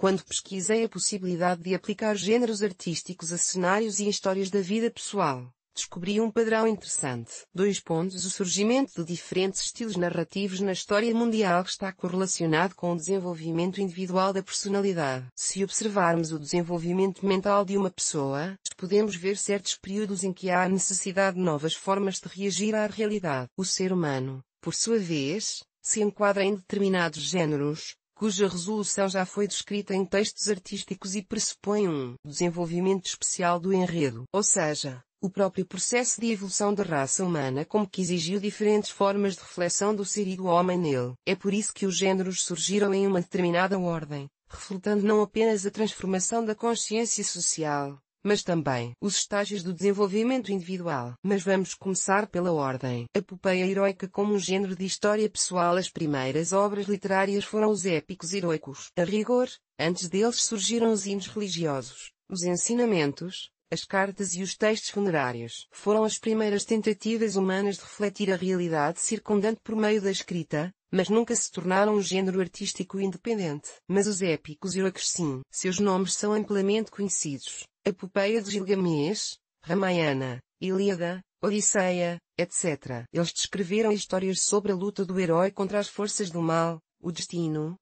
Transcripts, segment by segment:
Quando pesquisei a possibilidade de aplicar géneros artísticos a cenários e histórias da vida pessoal, descobri um padrão interessante. O surgimento de diferentes estilos narrativos na história mundial está correlacionado com o desenvolvimento individual da personalidade. Se observarmos o desenvolvimento mental de uma pessoa, podemos ver certos períodos em que há a necessidade de novas formas de reagir à realidade. O ser humano, por sua vez, se enquadra em determinados géneros, cuja resolução já foi descrita em textos artísticos e pressupõe um desenvolvimento especial do enredo. Ou seja, o próprio processo de evolução da raça humana como que exigiu diferentes formas de reflexão do ser e do homem nele. É por isso que os géneros surgiram em uma determinada ordem, refletindo não apenas a transformação da consciência social, mas também os estágios do desenvolvimento individual. Mas vamos começar pela ordem. A epopeia heroica como um género de história pessoal. As primeiras obras literárias foram os épicos heroicos. A rigor, antes deles surgiram os hinos religiosos, os ensinamentos, as cartas e os textos funerários. Foram as primeiras tentativas humanas de refletir a realidade circundante por meio da escrita, mas nunca se tornaram um género artístico independente. Mas os épicos heroicos sim. Seus nomes são amplamente conhecidos. A epopeia de Gilgamesh, Ramayana, Ilíada, Odisseia, etc. Eles descreveram histórias sobre a luta do herói contra as forças do mal, o destino.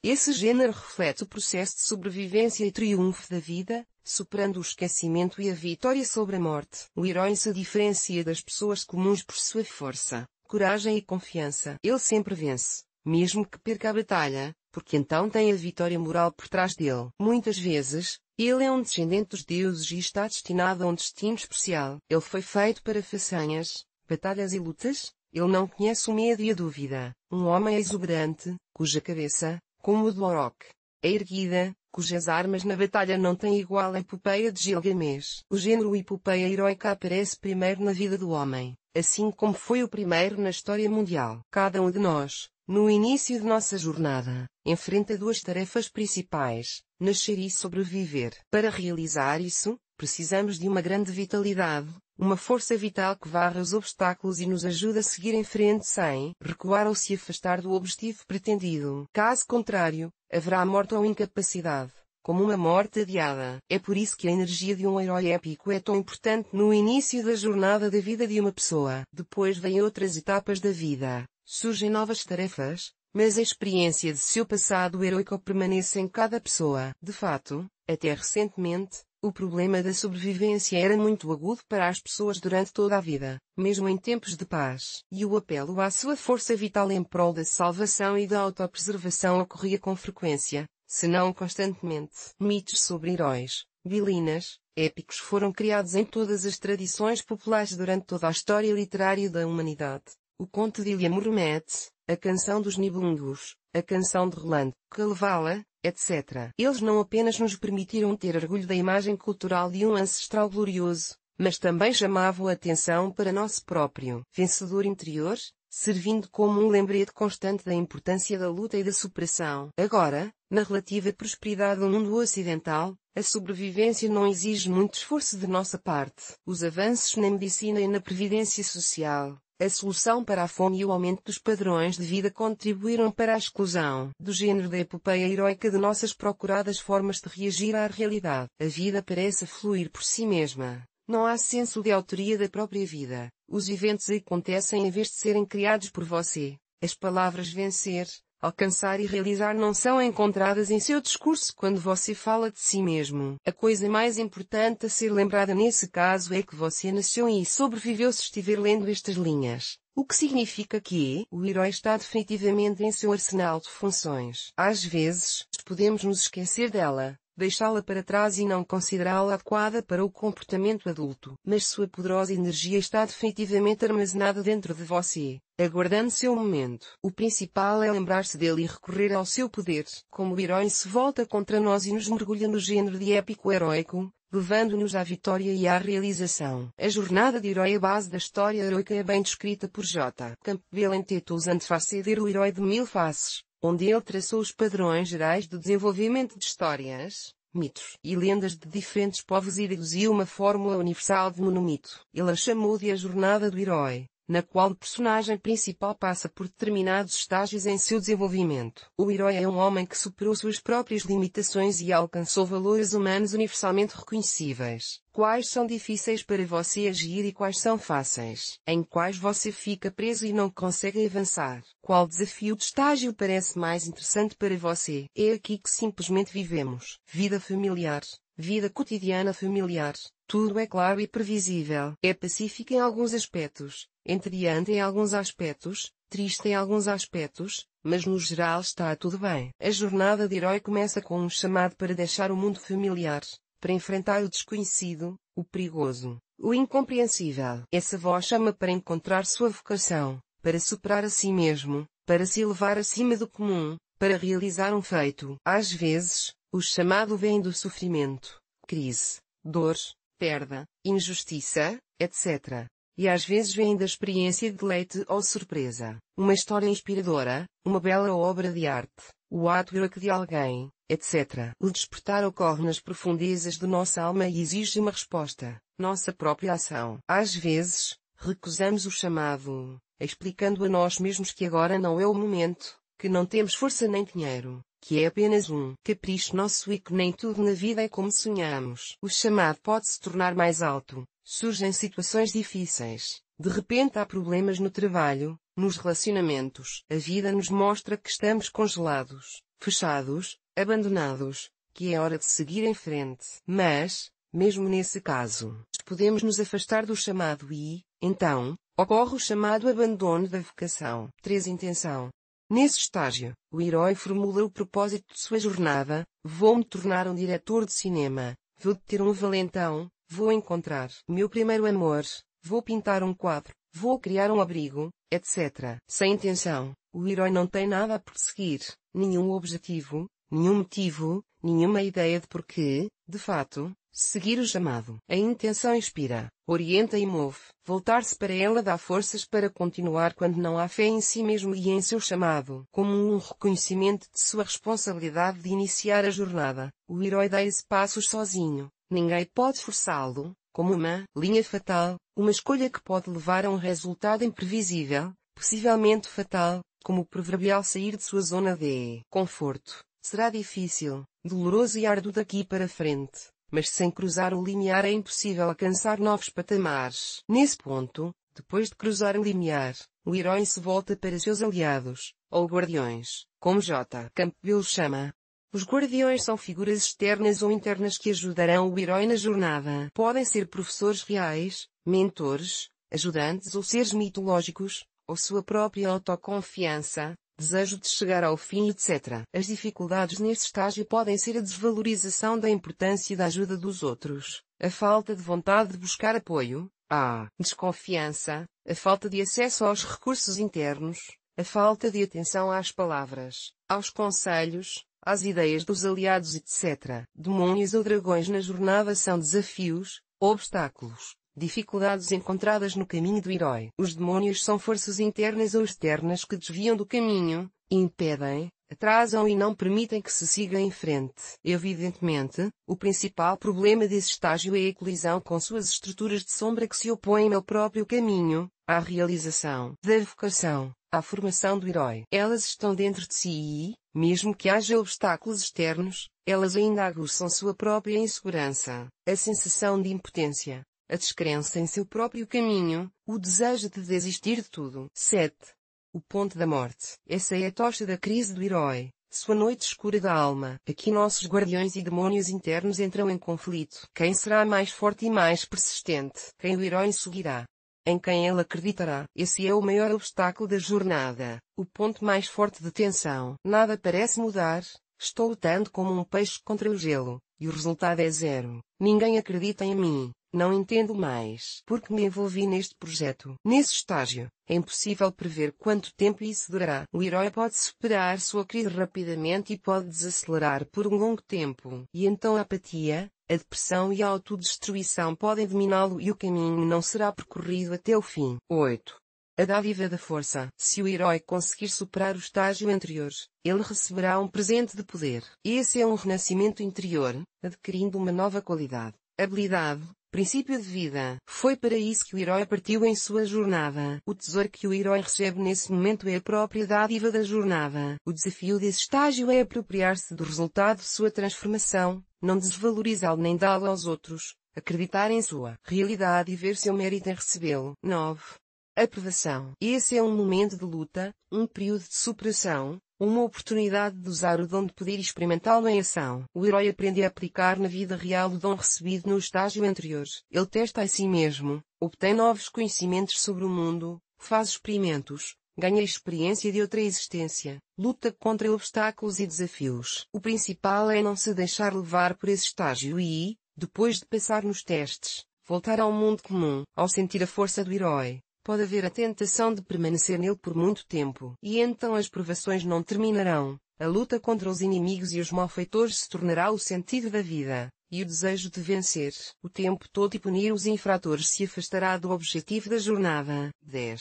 Esse gênero reflete o processo de sobrevivência e triunfo da vida, superando o esquecimento e a vitória sobre a morte. O herói se diferencia das pessoas comuns por sua força, coragem e confiança. Ele sempre vence, mesmo que perca a batalha, porque então tem a vitória moral por trás dele. Muitas vezes, ele é um descendente dos deuses e está destinado a um destino especial. Ele foi feito para façanhas, batalhas e lutas. Ele não conhece o medo e a dúvida. Um homem exuberante, cuja cabeça, como o de Lorok, é erguida, cujas armas na batalha não têm igual. A epopeia de Gilgamesh. O gênero epopeia heroica aparece primeiro na vida do homem, assim como foi o primeiro na história mundial. Cada um de nós, no início de nossa jornada, enfrenta duas tarefas principais: nascer e sobreviver. Para realizar isso, precisamos de uma grande vitalidade, uma força vital que varra os obstáculos e nos ajuda a seguir em frente sem recuar ou se afastar do objetivo pretendido. Caso contrário, haverá morte ou incapacidade, como uma morte adiada. É por isso que a energia de um herói épico é tão importante no início da jornada da vida de uma pessoa. Depois vêm outras etapas da vida, surgem novas tarefas, mas a experiência de seu passado heroico permanece em cada pessoa. De fato, até recentemente, o problema da sobrevivência era muito agudo para as pessoas durante toda a vida, mesmo em tempos de paz. E o apelo à sua força vital em prol da salvação e da autopreservação ocorria com frequência, se não constantemente. Mitos sobre heróis, vilinas, épicos foram criados em todas as tradições populares durante toda a história literária da humanidade. O conto de Ilhamurmet, a canção dos Nibelungos, a canção de Roland, Kalevala, etc. Eles não apenas nos permitiram ter orgulho da imagem cultural de um ancestral glorioso, mas também chamavam a atenção para nosso próprio vencedor interior, servindo como um lembrete constante da importância da luta e da superação. Agora, na relativa prosperidade do mundo ocidental, a sobrevivência não exige muito esforço de nossa parte. Os avanços na medicina e na previdência social, a solução para a fome e o aumento dos padrões de vida contribuíram para a exclusão do género da epopeia heroica de nossas procuradas formas de reagir à realidade. A vida parece fluir por si mesma. Não há senso de autoria da própria vida. Os eventos acontecem em vez de serem criados por você. As palavras vencer, alcançar e realizar não são encontradas em seu discurso quando você fala de si mesmo. A coisa mais importante a ser lembrada nesse caso é que você nasceu e sobreviveu se estiver lendo estas linhas. O que significa que o herói está definitivamente em seu arsenal de funções. Às vezes, podemos nos esquecer dela, deixá-la para trás e não considerá-la adequada para o comportamento adulto. Mas sua poderosa energia está definitivamente armazenada dentro de você, aguardando seu momento. O principal é lembrar-se dele e recorrer ao seu poder. Como o herói se volta contra nós e nos mergulha no género de épico heróico, levando-nos à vitória e à realização. A jornada de herói, a base da história heroica, é bem descrita por J. Campbell em Títulos Antefaceder, o herói de mil faces, onde ele traçou os padrões gerais do desenvolvimento de histórias, mitos e lendas de diferentes povos e deduziu uma fórmula universal de monomito. Ele a chamou de a jornada do herói, na qual o personagem principal passa por determinados estágios em seu desenvolvimento. O herói é um homem que superou suas próprias limitações e alcançou valores humanos universalmente reconhecíveis. Quais são difíceis para você agir e quais são fáceis? Em quais você fica preso e não consegue avançar? Qual desafio de estágio parece mais interessante para você? É aqui que simplesmente vivemos. Vida familiar. Vida cotidiana familiar. Tudo é claro e previsível. É pacífica em alguns aspectos, entediante em alguns aspectos, triste em alguns aspectos, mas no geral está tudo bem. A jornada de herói começa com um chamado para deixar o mundo familiar, para enfrentar o desconhecido, o perigoso, o incompreensível. Essa voz chama para encontrar sua vocação, para superar a si mesmo, para se elevar acima do comum, para realizar um feito. Às vezes, o chamado vem do sofrimento, crise, dor, perda, injustiça, etc. E às vezes vem da experiência de deleite ou surpresa. Uma história inspiradora, uma bela obra de arte, o ato heroico de alguém, etc. O despertar ocorre nas profundezas de nossa alma e exige uma resposta, nossa própria ação. Às vezes, recusamos o chamado, explicando a nós mesmos que agora não é o momento, que não temos força nem dinheiro, que é apenas um capricho nosso e que nem tudo na vida é como sonhamos. O chamado pode se tornar mais alto, surgem situações difíceis, de repente há problemas no trabalho, nos relacionamentos. A vida nos mostra que estamos congelados, fechados, abandonados, que é hora de seguir em frente. Mas, mesmo nesse caso, podemos nos afastar do chamado e, então, ocorre o chamado abandono da vocação. 3. Intenção. Nesse estágio, o herói formula o propósito de sua jornada: vou-me tornar um diretor de cinema, vou ter um valentão, vou encontrar meu primeiro amor, vou pintar um quadro, vou criar um abrigo, etc. Sem intenção, o herói não tem nada a perseguir, nenhum objetivo, nenhum motivo, nenhuma ideia de porquê, de fato, seguir o chamado. A intenção inspira, orienta e move. Voltar-se para ela dá forças para continuar quando não há fé em si mesmo e em seu chamado. Como um reconhecimento de sua responsabilidade de iniciar a jornada, o herói dá esse passo sozinho. Ninguém pode forçá-lo, como uma linha fatal, uma escolha que pode levar a um resultado imprevisível, possivelmente fatal, como o proverbial sair de sua zona de conforto. Será difícil, doloroso e árduo daqui para frente. Mas sem cruzar o limiar é impossível alcançar novos patamares. Nesse ponto, depois de cruzar o limiar, o herói se volta para seus aliados, ou guardiões, como J. Campbell chama. Os guardiões são figuras externas ou internas que ajudarão o herói na jornada. Podem ser professores reais, mentores, ajudantes ou seres mitológicos, ou sua própria autoconfiança, desejo de chegar ao fim, etc. As dificuldades nesse estágio podem ser a desvalorização da importância da ajuda dos outros, a falta de vontade de buscar apoio, a desconfiança, a falta de acesso aos recursos internos, a falta de atenção às palavras, aos conselhos, às ideias dos aliados, etc. Demônios ou dragões na jornada são desafios, obstáculos, dificuldades encontradas no caminho do herói. Os demônios são forças internas ou externas que desviam do caminho, impedem, atrasam e não permitem que se siga em frente. Evidentemente, o principal problema desse estágio é a colisão com suas estruturas de sombra que se opõem ao próprio caminho, à realização da vocação, à formação do herói. Elas estão dentro de si e, mesmo que haja obstáculos externos, elas ainda aguçam sua própria insegurança, a sensação de impotência, a descrença em seu próprio caminho, o desejo de desistir de tudo. 7. O ponto da morte. Essa é a tocha da crise do herói, sua noite escura da alma. Aqui nossos guardiões e demônios internos entram em conflito. Quem será mais forte e mais persistente? Quem o herói seguirá? Em quem ele acreditará? Esse é o maior obstáculo da jornada, o ponto mais forte de tensão. Nada parece mudar, estou lutando como um peixe contra o gelo, e o resultado é zero. Ninguém acredita em mim. Não entendo mais porque me envolvi neste projeto. Nesse estágio, é impossível prever quanto tempo isso durará. O herói pode superar sua crise rapidamente e pode desacelerar por um longo tempo. E então a apatia, a depressão e a autodestruição podem dominá-lo e o caminho não será percorrido até o fim. 8. A dádiva da força. Se o herói conseguir superar o estágio anterior, ele receberá um presente de poder. Esse é um renascimento interior, adquirindo uma nova qualidade, habilidade, princípio de vida. Foi para isso que o herói partiu em sua jornada. O tesouro que o herói recebe nesse momento é a própria dádiva da jornada. O desafio desse estágio é apropriar-se do resultado de sua transformação, não desvalorizá-lo nem dá-lo aos outros, acreditar em sua realidade e ver seu mérito em recebê-lo. 9. Aprovação. Esse é um momento de luta, um período de superação, uma oportunidade de usar o dom de poder e experimentá-lo em ação. O herói aprende a aplicar na vida real o dom recebido no estágio anterior. Ele testa a si mesmo, obtém novos conhecimentos sobre o mundo, faz experimentos, ganha experiência de outra existência, luta contra obstáculos e desafios. O principal é não se deixar levar por esse estágio e, depois de passar nos testes, voltar ao mundo comum. Ao sentir a força do herói, pode haver a tentação de permanecer nele por muito tempo. E então as provações não terminarão. A luta contra os inimigos e os malfeitores se tornará o sentido da vida, e o desejo de vencer, o tempo todo e punir os infratores se afastará do objetivo da jornada. 10.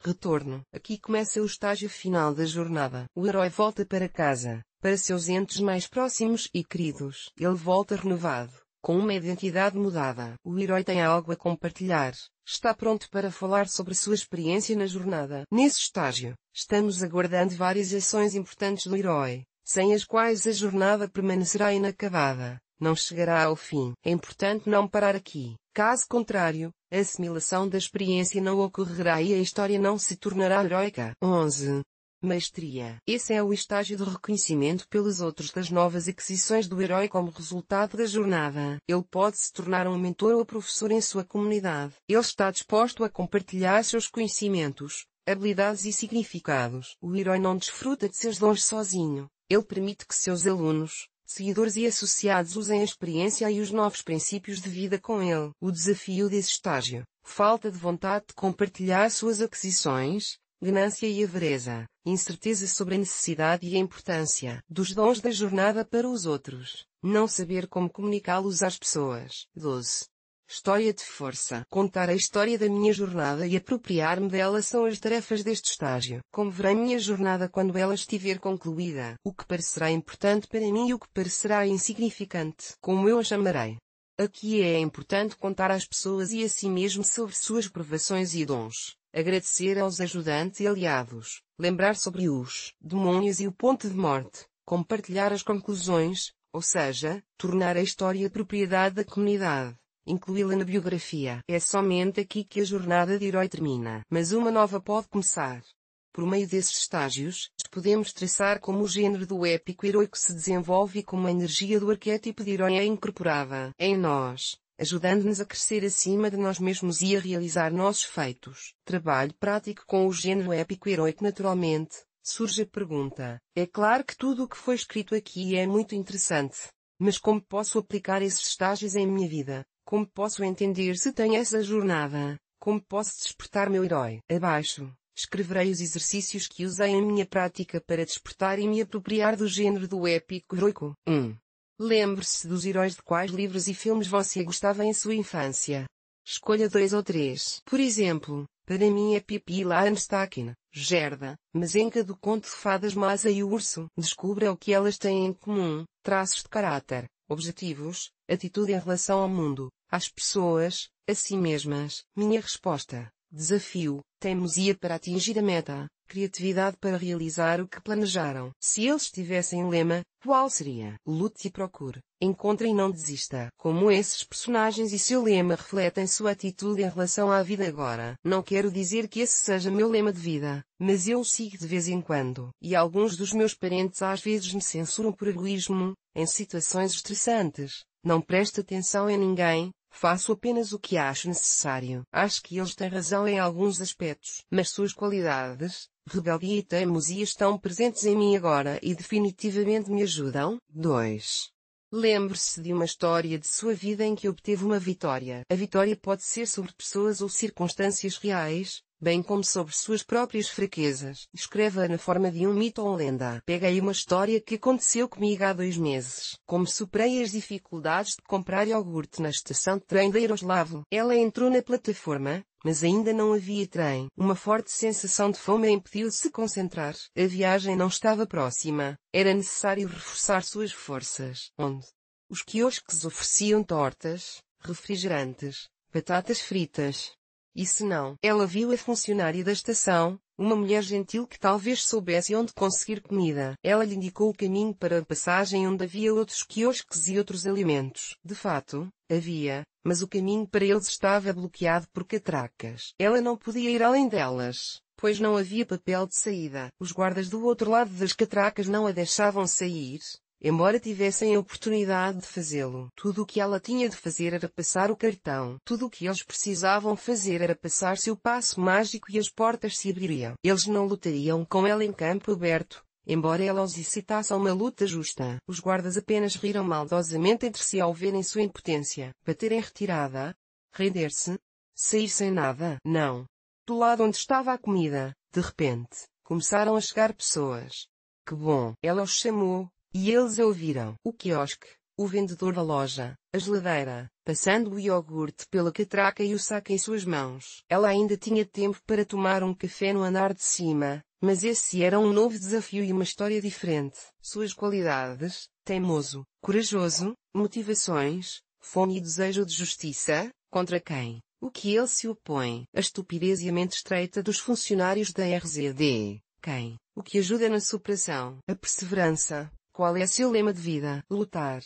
Retorno. Aqui começa o estágio final da jornada. O herói volta para casa, para seus entes mais próximos e queridos. Ele volta renovado, com uma identidade mudada. O herói tem algo a compartilhar. Está pronto para falar sobre sua experiência na jornada. Nesse estágio, estamos aguardando várias ações importantes do herói, sem as quais a jornada permanecerá inacabada, não chegará ao fim. É importante não parar aqui. Caso contrário, a assimilação da experiência não ocorrerá e a história não se tornará heróica. 11. Maestria. Esse é o estágio de reconhecimento pelos outros das novas aquisições do herói como resultado da jornada. Ele pode se tornar um mentor ou professor em sua comunidade. Ele está disposto a compartilhar seus conhecimentos, habilidades e significados. O herói não desfruta de seus dons sozinho. Ele permite que seus alunos, seguidores e associados usem a experiência e os novos princípios de vida com ele. O desafio desse estágio: falta de vontade de compartilhar suas aquisições, ganância e avareza, incerteza sobre a necessidade e a importância dos dons da jornada para os outros, não saber como comunicá-los às pessoas. 12. História de força. Contar a história da minha jornada e apropriar-me dela são as tarefas deste estágio. Como verei minha jornada quando ela estiver concluída, o que parecerá importante para mim e o que parecerá insignificante, como eu a chamarei. Aqui é importante contar às pessoas e a si mesmo sobre suas provações e dons. Agradecer aos ajudantes e aliados, lembrar sobre os demônios e o ponto de morte, compartilhar as conclusões, ou seja, tornar a história propriedade da comunidade, incluí-la na biografia. É somente aqui que a jornada de herói termina. Mas uma nova pode começar. Por meio desses estágios, podemos traçar como o género do épico heroico se desenvolve e como a energia do arquétipo de herói é incorporada em nós, ajudando-nos a crescer acima de nós mesmos e a realizar nossos feitos. Trabalho prático com o género épico heróico. Naturalmente, surge a pergunta: é claro que tudo o que foi escrito aqui é muito interessante. Mas como posso aplicar esses estágios em minha vida? Como posso entender se tenho essa jornada? Como posso despertar meu herói? Abaixo, escreverei os exercícios que usei em minha prática para despertar e me apropriar do género do épico heróico. 1. Lembre-se dos heróis de quais livros e filmes você gostava em sua infância. Escolha 2 ou 3. Por exemplo, para mim é Pippi Langkowski, Gerda, Mazenka do Conto de Fadas Masa e o Urso. Descubra o que elas têm em comum: traços de caráter, objetivos, atitude em relação ao mundo, às pessoas, a si mesmas. Minha resposta: desafio, teimosia para atingir a meta, criatividade para realizar o que planejaram. Se eles tivessem um lema, qual seria? Lute e procure, encontre e não desista. Como esses personagens e seu lema refletem sua atitude em relação à vida agora. Não quero dizer que esse seja meu lema de vida, mas eu o sigo de vez em quando. E alguns dos meus parentes às vezes me censuram por egoísmo, em situações estressantes. Não presto atenção em ninguém. Faço apenas o que acho necessário. Acho que eles têm razão em alguns aspectos, mas suas qualidades, rebeldia e teimosia estão presentes em mim agora e definitivamente me ajudam. 2. Lembre-se de uma história de sua vida em que obteve uma vitória. A vitória pode ser sobre pessoas ou circunstâncias reais, bem como sobre suas próprias fraquezas. Escreva na forma de um mito ou lenda. Pega aí uma história que aconteceu comigo há 2 meses. Como superei as dificuldades de comprar iogurte na estação de trem de Yaroslavo. Ela entrou na plataforma, mas ainda não havia trem. Uma forte sensação de fome a impediu de se concentrar. A viagem não estava próxima. Era necessário reforçar suas forças. Onde? Os quiosques ofereciam tortas, refrigerantes, batatas fritas. E se não, ela viu a funcionária da estação, uma mulher gentil que talvez soubesse onde conseguir comida. Ela lhe indicou o caminho para a passagem onde havia outros quiosques e outros alimentos. De fato, havia, mas o caminho para eles estava bloqueado por catracas. Ela não podia ir além delas, pois não havia papel de saída. Os guardas do outro lado das catracas não a deixavam sair, embora tivessem a oportunidade de fazê-lo. Tudo o que ela tinha de fazer era passar o cartão. Tudo o que eles precisavam fazer era passar seu passo mágico e as portas se abririam. Eles não lutariam com ela em campo aberto, embora ela os incitasse a uma luta justa. Os guardas apenas riram maldosamente entre si ao verem sua impotência. Bater em retirada? Render-se? Sair sem nada? Não. Do lado onde estava a comida, de repente, começaram a chegar pessoas. Que bom! Ela os chamou, e eles a ouviram. O quiosque, o vendedor da loja, a geladeira, passando o iogurte pela catraca e o saco em suas mãos. Ela ainda tinha tempo para tomar um café no andar de cima, mas esse era um novo desafio e uma história diferente. Suas qualidades: teimoso, corajoso, motivações, fome e desejo de justiça. Contra quem? O que ele se opõe? A estupidez e a mente estreita dos funcionários da RZD. Quem? O que ajuda na superação? A perseverança. Qual é seu lema de vida? Lutar.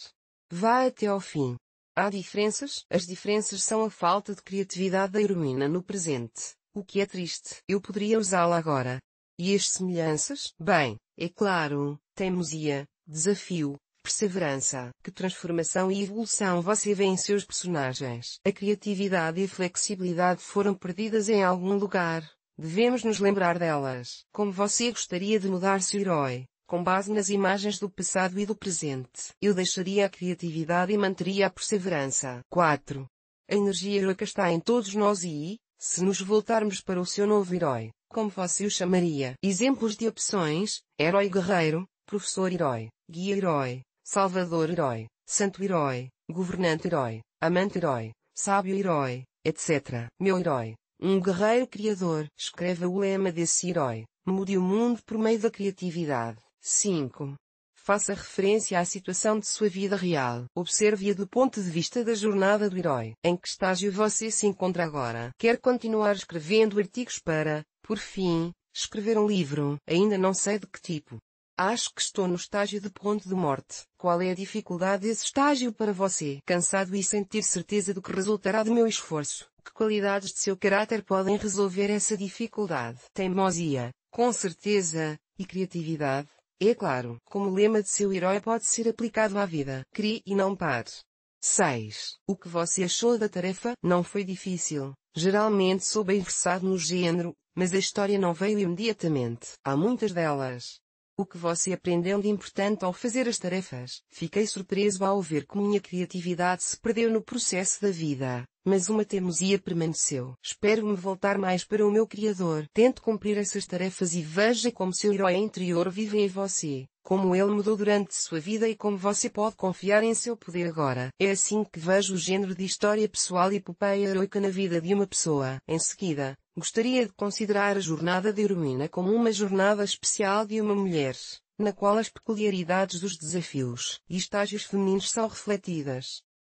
Vá até ao fim. Há diferenças? As diferenças são a falta de criatividade da heroína no presente. O que é triste. Eu poderia usá-la agora. E as semelhanças? Bem, é claro, teimosia, desafio, perseverança. Que transformação e evolução você vê em seus personagens? A criatividade e a flexibilidade foram perdidas em algum lugar. Devemos nos lembrar delas. Como você gostaria de mudar seu herói? Com base nas imagens do passado e do presente, eu deixaria a criatividade e manteria a perseverança. 4. A energia heroica está em todos nós e, se nos voltarmos para o seu novo herói, como você o chamaria? Exemplos de opções: herói guerreiro, professor herói, guia herói, salvador herói, santo herói, governante herói, amante herói, sábio herói, etc. Meu herói. Um guerreiro criador. Escreva o lema desse herói. Mude o mundo por meio da criatividade. 5. Faça referência à situação de sua vida real. Observe-a do ponto de vista da jornada do herói. Em que estágio você se encontra agora? Quer continuar escrevendo artigos para, por fim, escrever um livro? Ainda não sei de que tipo. Acho que estou no estágio de ponto de morte. Qual é a dificuldade desse estágio para você? Cansado e sem ter certeza do que resultará do meu esforço. Que qualidades de seu caráter podem resolver essa dificuldade? Teimosia, com certeza, e criatividade. É claro, como lema de seu herói pode ser aplicado à vida. Crie e não pare. 6. O que você achou da tarefa? Não foi difícil. Geralmente sou bem versado no gênero, mas a história não veio imediatamente. Há muitas delas. O que você aprendeu de importante ao fazer as tarefas? Fiquei surpreso ao ver como minha criatividade se perdeu no processo da vida, mas uma teimosia permaneceu. Espero-me voltar mais para o meu Criador. Tente cumprir essas tarefas e veja como seu herói interior vive em você, como ele mudou durante sua vida e como você pode confiar em seu poder agora. É assim que vejo o género de história pessoal e epopeia heroica na vida de uma pessoa. Em seguida, gostaria de considerar a jornada da heroína como uma jornada especial de uma mulher, na qual as peculiaridades dos desafios e estágios femininos são refletidas.